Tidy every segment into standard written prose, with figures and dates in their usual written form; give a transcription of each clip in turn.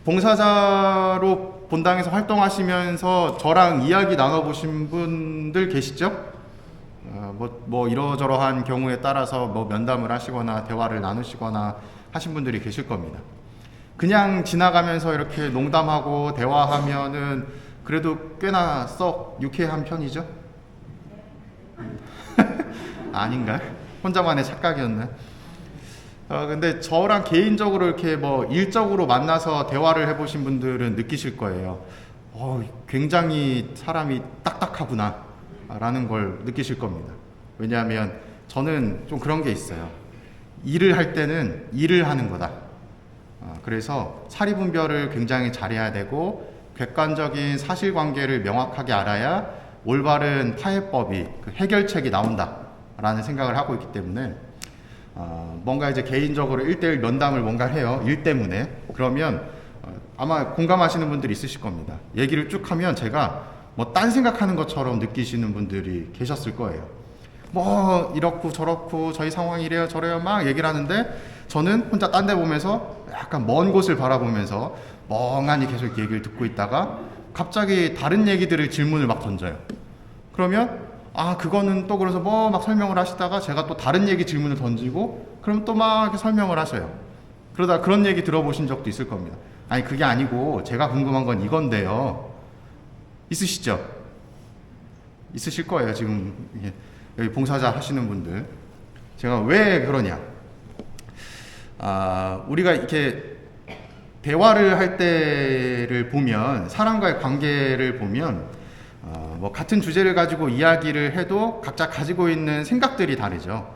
봉사자로 본당에서 활동하시면서 저랑 이야기 나눠보신 분들 계시죠? 뭐 이러저러한 경우에 따라서 뭐 면담을 하시거나 대화를 나누시거나 하신 분들이 계실 겁니다. 그냥 지나가면서 이렇게 농담하고 대화하면은 그래도 꽤나 썩 유쾌한 편이죠? 아닌가요? 혼자만의 착각이었나요? 근데 저랑 개인적으로 이렇게 뭐 일적으로 만나서 대화를 해보신 분들은 느끼실 거예요. 굉장히 사람이 딱딱하구나 라는 걸 느끼실 겁니다. 왜냐하면 저는 좀 그런 게 있어요. 일을 할 때는 일을 하는 거다. 그래서 사리분별을 굉장히 잘해야 되고 객관적인 사실관계를 명확하게 알아야 올바른 타협법이, 그 해결책이 나온다 라는 생각을 하고 있기 때문에 뭔가 이제 개인적으로 1대1 면담을 뭔가 해요. 일 때문에. 그러면 아마 공감하시는 분들이 있으실 겁니다. 얘기를 쭉 하면 제가 뭐 딴 생각하는 것처럼 느끼시는 분들이 계셨을 거예요. 뭐 이렇고 저렇고 저희 상황이 이래요 저래요 막 얘기를 하는데 저는 혼자 딴 데 보면서 약간 먼 곳을 바라보면서 멍하니 계속 얘기를 듣고 있다가 갑자기 다른 얘기들을 질문을 막 던져요. 그러면 그거는 또 그래서 뭐 막 설명을 하시다가 제가 또 다른 얘기 질문을 던지고 그럼 또 막 이렇게 설명을 하셔요. 그러다 그런 얘기 들어보신 적도 있을 겁니다. 아니 그게 아니고 제가 궁금한 건 이건데요. 있으시죠? 있으실 거예요. 지금 여기 봉사자 하시는 분들. 제가 왜 그러냐? 우리가 이렇게 대화를 할 때를 보면, 사람과의 관계를 보면 뭐 같은 주제를 가지고 이야기를 해도 각자 가지고 있는 생각들이 다르죠.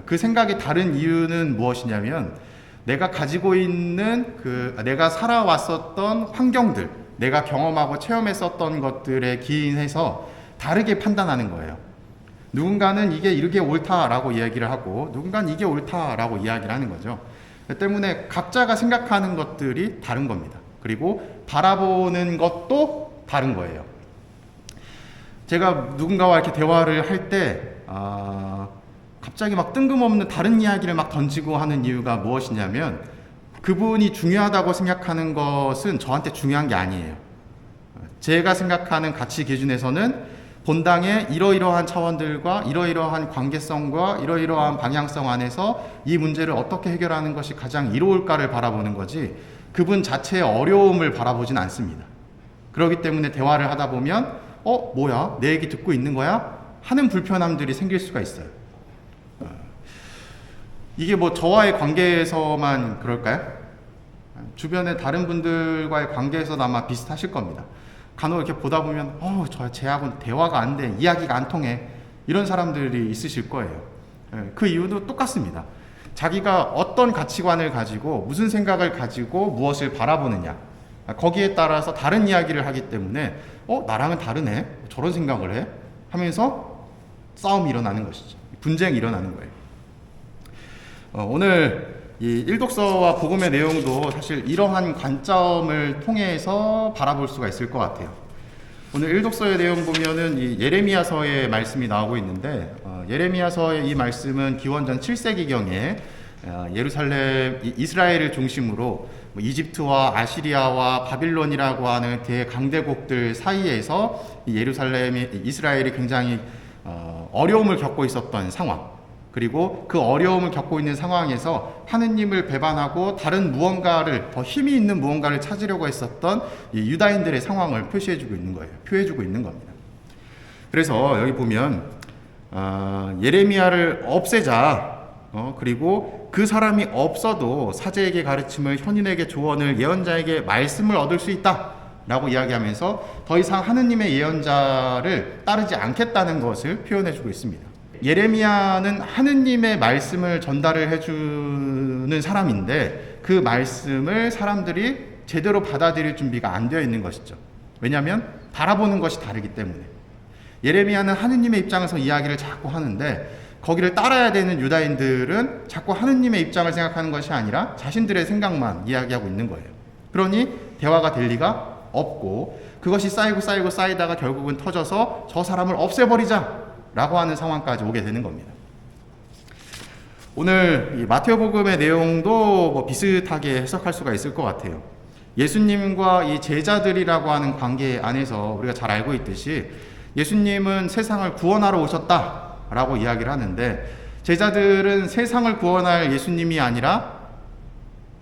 그 생각이 다른 이유는 무엇이냐면 내가 가지고 있는 내가 살아왔었던 환경들, 내가 경험하고 체험했었던 것들에 기인해서 다르게 판단하는 거예요. 누군가는 이게 옳다라고 이야기를 하고 누군가는 이게 옳다라고 이야기를 하는 거죠. 때문에 각자가 생각하는 것들이 다른 겁니다. 그리고 바라보는 것도 다른 거예요. 제가 누군가와 이렇게 대화를 할 때 갑자기 막 뜬금없는 다른 이야기를 막 던지고 하는 이유가 무엇이냐면 그분이 중요하다고 생각하는 것은 저한테 중요한 게 아니에요. 제가 생각하는 가치 기준에서는 본당의 이러이러한 차원들과 이러이러한 관계성과 이러이러한 방향성 안에서 이 문제를 어떻게 해결하는 것이 가장 이로울까를 바라보는 거지 그분 자체의 어려움을 바라보진 않습니다. 그렇기 때문에 대화를 하다 보면 뭐야? 내 얘기 듣고 있는 거야? 하는 불편함들이 생길 수가 있어요. 이게 뭐 저와의 관계에서만 그럴까요? 주변의 다른 분들과의 관계에서도 아마 비슷하실 겁니다. 간혹 이렇게 보다 보면 쟤하고는 대화가 안 돼, 이야기가 안 통해 이런 사람들이 있으실 거예요. 그 이유도 똑같습니다. 자기가 어떤 가치관을 가지고 무슨 생각을 가지고 무엇을 바라보느냐 거기에 따라서 다른 이야기를 하기 때문에 나랑은 다르네, 저런 생각을 해 하면서 싸움이 일어나는 것이죠. 분쟁이 일어나는 거예요. 오늘 이 일독서와 복음의 내용도 사실 이러한 관점을 통해서 바라볼 수가 있을 것 같아요. 오늘 일독서의 내용 보면은 이 예레미야서의 말씀이 나오고 있는데 예레미야서의 이 말씀은 기원전 7세기경에 예루살렘, 이스라엘을 중심으로 이집트와 아시리아와 바빌론이라고 하는 대강대국들 사이에서 이스라엘이 굉장히 어려움을 겪고 있었던 상황, 그리고 그 어려움을 겪고 있는 상황에서 하느님을 배반하고 다른 무언가를, 더 힘이 있는 무언가를 찾으려고 했었던 이 유다인들의 상황을 표시해주고 있는 거예요. 표해주고 있는 겁니다. 그래서 여기 보면 예레미야를 없애자, 그리고 그 사람이 없어도 사제에게 가르침을, 현인에게 조언을, 예언자에게 말씀을 얻을 수 있다 라고 이야기하면서 더 이상 하느님의 예언자를 따르지 않겠다는 것을 표현해주고 있습니다. 예레미야는 하느님의 말씀을 전달을 해주는 사람인데 그 말씀을 사람들이 제대로 받아들일 준비가 안 되어 있는 것이죠. 왜냐하면 바라보는 것이 다르기 때문에. 예레미야는 하느님의 입장에서 이야기를 자꾸 하는데 거기를 따라야 되는 유다인들은 자꾸 하느님의 입장을 생각하는 것이 아니라 자신들의 생각만 이야기하고 있는 거예요. 그러니 대화가 될 리가 없고 그것이 쌓이고 쌓이다가 결국은 터져서 저 사람을 없애버리자 라고 하는 상황까지 오게 되는 겁니다. 오늘 이 마태복음의 내용도 뭐 비슷하게 해석할 수가 있을 것 같아요. 예수님과 이 제자들이라고 하는 관계 안에서 우리가 잘 알고 있듯이 예수님은 세상을 구원하러 오셨다라고 이야기를 하는데, 제자들은 세상을 구원할 예수님이 아니라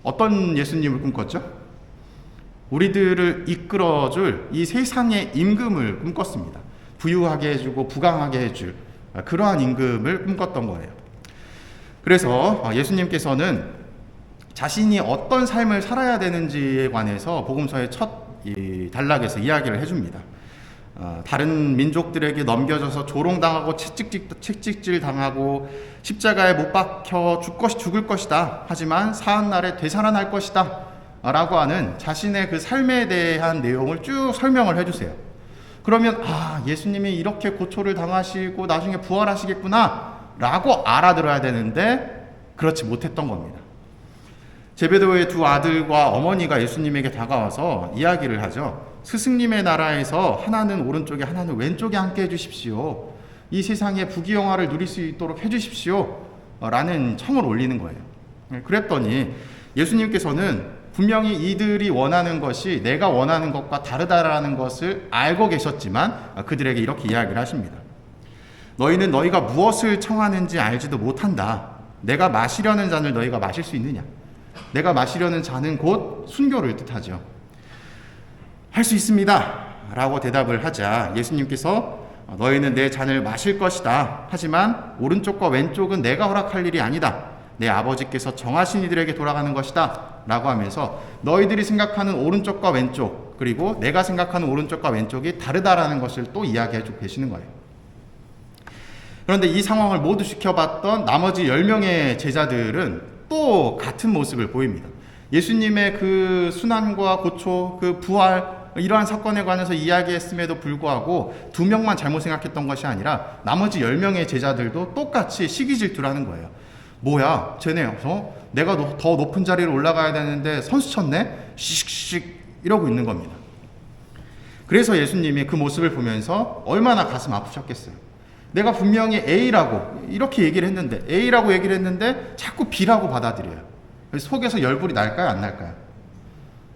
어떤 예수님을 꿈꿨죠? 우리들을 이끌어줄 이 세상의 임금을 꿈꿨습니다. 부유하게 해주고 부강하게 해줄 그러한 임금을 꿈꿨던 거예요. 그래서 예수님께서는 자신이 어떤 삶을 살아야 되는지에 관해서 복음서의 첫 단락에서 이야기를 해줍니다. 다른 민족들에게 넘겨져서 조롱당하고 채찍질 당하고 십자가에 못 박혀 죽을 것이다. 하지만 사한날에 되살아날 것이다. 라고 하는 자신의 그 삶에 대한 내용을 쭉 설명을 해주세요. 그러면 예수님이 이렇게 고초를 당하시고 나중에 부활하시겠구나 라고 알아들어야 되는데 그렇지 못했던 겁니다. 제베데오의 두 아들과 어머니가 예수님에게 다가와서 이야기를 하죠. 스승님의 나라에서 하나는 오른쪽에 하나는 왼쪽에 앉게 해주십시오. 이 세상의 부귀영화를 누릴 수 있도록 해주십시오. 라는 청을 올리는 거예요. 그랬더니 예수님께서는 분명히 이들이 원하는 것이 내가 원하는 것과 다르다라는 것을 알고 계셨지만 그들에게 이렇게 이야기를 하십니다. 너희는 너희가 무엇을 청하는지 알지도 못한다. 내가 마시려는 잔을 너희가 마실 수 있느냐? 내가 마시려는 잔은 곧 순교를 뜻하죠. 할 수 있습니다. 라고 대답을 하자 예수님께서 너희는 내 잔을 마실 것이다. 하지만 오른쪽과 왼쪽은 내가 허락할 일이 아니다. 내 아버지께서 정하신 이들에게 돌아가는 것이다. 라고 하면서 너희들이 생각하는 오른쪽과 왼쪽, 그리고 내가 생각하는 오른쪽과 왼쪽이 다르다라는 것을 또 이야기해 주고 계시는 거예요. 그런데 이 상황을 모두 지켜봤던 나머지 10명의 제자들은 또 같은 모습을 보입니다. 예수님의 그 순환과 고초, 그 부활, 이러한 사건에 관해서 이야기했음에도 불구하고 2명만 잘못 생각했던 것이 아니라 나머지 10명의 제자들도 똑같이 시기 질투를 거예요. 뭐야, 쟤네 내가 더 높은 자리로 올라가야 되는데 선수 쳤네? 씩씩 이러고 있는 겁니다. 그래서 예수님이 그 모습을 보면서 얼마나 가슴 아프셨겠어요. 내가 분명히 A라고 이렇게 얘기를 했는데, A라고 얘기를 했는데 자꾸 B라고 받아들여요. 속에서 열불이 날까요, 안 날까요?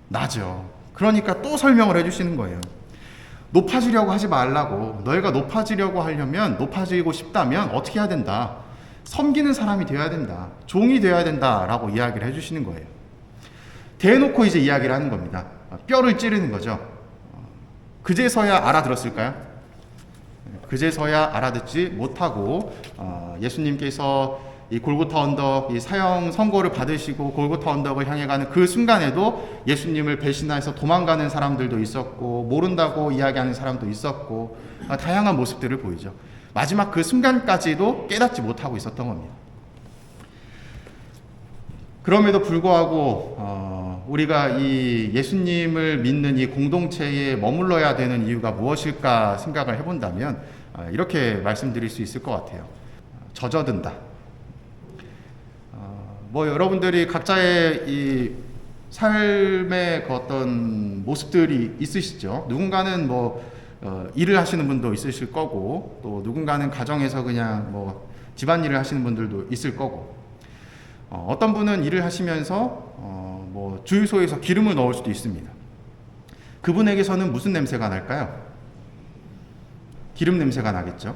나죠. 그러니까 또 설명을 해주시는 거예요. 높아지려고 하지 말라고. 너희가 높아지려고 하려면, 높아지고 싶다면 어떻게 해야 된다? 섬기는 사람이 되어야 된다. 종이 되어야 된다. 라고 이야기를 해주시는 거예요. 대놓고 이제 이야기를 하는 겁니다. 뼈를 찌르는 거죠. 그제서야 알아들었을까요? 그제서야 알아듣지 못하고 예수님께서 이 골고타 언덕, 이 사형 선고를 받으시고 골고타 언덕을 향해 가는 그 순간에도 예수님을 배신해서 도망가는 사람들도 있었고, 모른다고 이야기하는 사람도 있었고, 다양한 모습들을 보이죠. 마지막 그 순간까지도 깨닫지 못하고 있었던 겁니다. 그럼에도 불구하고 우리가 이 예수님을 믿는 이 공동체에 머물러야 되는 이유가 무엇일까 생각을 해본다면 이렇게 말씀드릴 수 있을 것 같아요. 젖어든다. 여러분들이 각자의 이 삶의 그 어떤 모습들이 있으시죠. 누군가는 일을 하시는 분도 있으실 거고, 또 누군가는 가정에서 그냥 집안일을 하시는 분들도 있을 거고, 어떤 분은 일을 하시면서 주유소에서 기름을 넣을 수도 있습니다. 그분에게서는 무슨 냄새가 날까요? 기름 냄새가 나겠죠.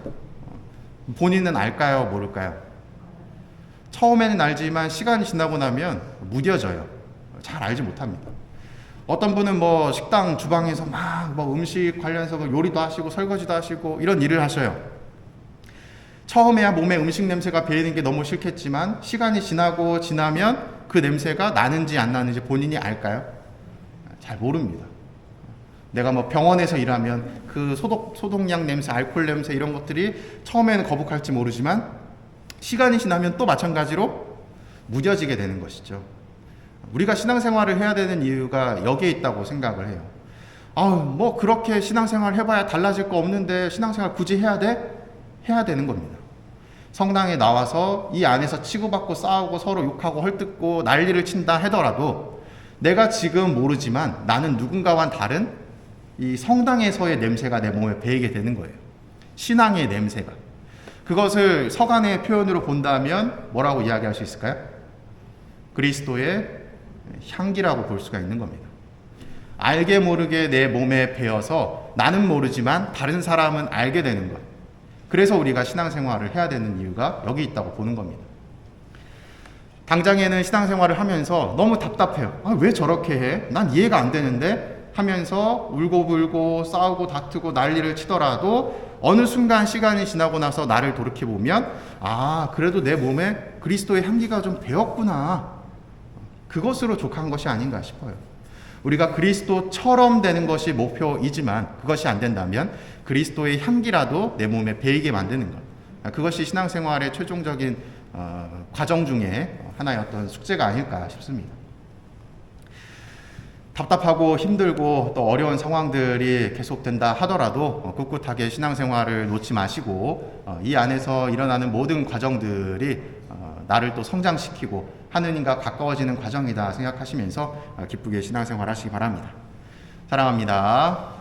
본인은 알까요, 모를까요? 처음에는 알지만 시간이 지나고 나면 무뎌져요. 잘 알지 못합니다. 어떤 분은 식당 주방에서 막 음식 관련해서 요리도 하시고 설거지도 하시고 이런 일을 하셔요. 처음에야 몸에 음식 냄새가 배이는 게 너무 싫겠지만 시간이 지나면 그 냄새가 나는지 안 나는지 본인이 알까요? 잘 모릅니다. 내가 병원에서 일하면 그 소독약 냄새, 알코올 냄새 이런 것들이 처음에는 거북할지 모르지만 시간이 지나면 또 마찬가지로 무뎌지게 되는 것이죠. 우리가 신앙생활을 해야 되는 이유가 여기에 있다고 생각을 해요. 그렇게 신앙생활 해봐야 달라질 거 없는데 신앙생활 굳이 해야 돼? 해야 되는 겁니다. 성당에 나와서 이 안에서 치고받고 싸우고 서로 욕하고 헐뜯고 난리를 친다 하더라도 내가 지금 모르지만 나는 누군가와는 다른 이 성당에서의 냄새가 내 몸에 배이게 되는 거예요. 신앙의 냄새가. 그것을 서간의 표현으로 본다면 뭐라고 이야기할 수 있을까요? 그리스도의 향기라고 볼 수가 있는 겁니다. 알게 모르게 내 몸에 배어서 나는 모르지만 다른 사람은 알게 되는 것. 그래서 우리가 신앙생활을 해야 되는 이유가 여기 있다고 보는 겁니다. 당장에는 신앙생활을 하면서 너무 답답해요. 왜 저렇게 해? 난 이해가 안 되는데 하면서 울고불고 싸우고 다투고 난리를 치더라도 어느 순간 시간이 지나고 나서 나를 돌이켜보면 그래도 내 몸에 그리스도의 향기가 좀 배었구나. 그것으로 족한 것이 아닌가 싶어요. 우리가 그리스도처럼 되는 것이 목표이지만 그것이 안 된다면 그리스도의 향기라도 내 몸에 배이게 만드는 것. 그것이 신앙생활의 최종적인 과정 중에 하나의 어떤 숙제가 아닐까 싶습니다. 답답하고 힘들고 또 어려운 상황들이 계속된다 하더라도 꿋꿋하게 신앙생활을 놓지 마시고 이 안에서 일어나는 모든 과정들이 나를 또 성장시키고 하느님과 가까워지는 과정이다 생각하시면서 기쁘게 신앙생활 하시기 바랍니다. 사랑합니다.